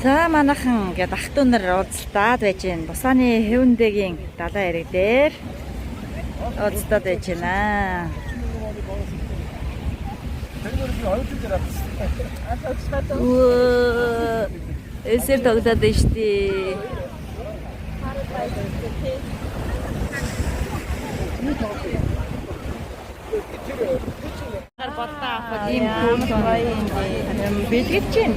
За манайхан ингээд ах トゥ нар уулзтаад байж гэн. Бусааны Хэвэндэгийн далайн эрэг дээр уулзтаад байж гэнэ. Эсэр тогтоод штий. Боттаа авах юм юм бэлгэж чинь.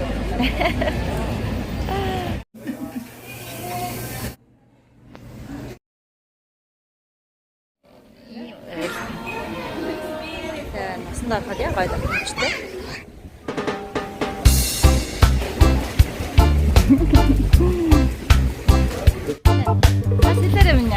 Насандаа хад яа гайд авчихтай. Асилэрэ минь.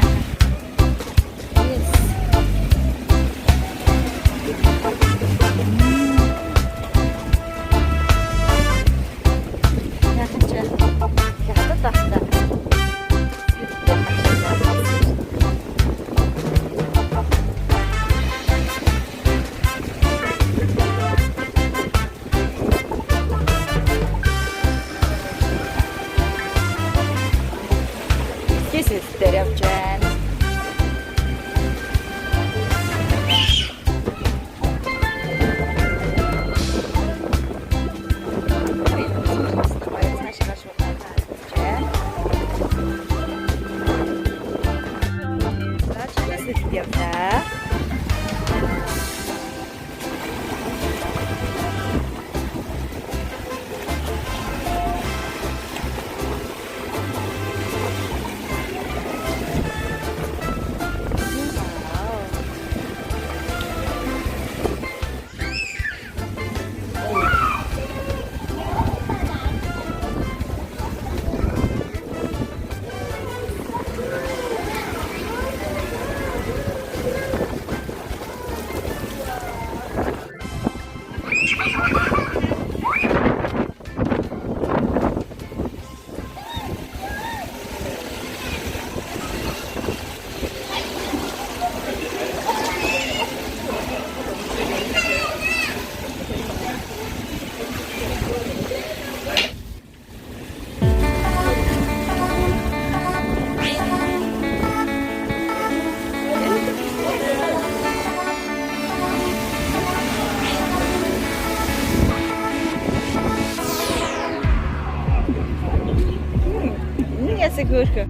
Дээр явж байна. Seguro.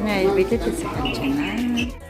네, 밑에 뜻을 갖잖아.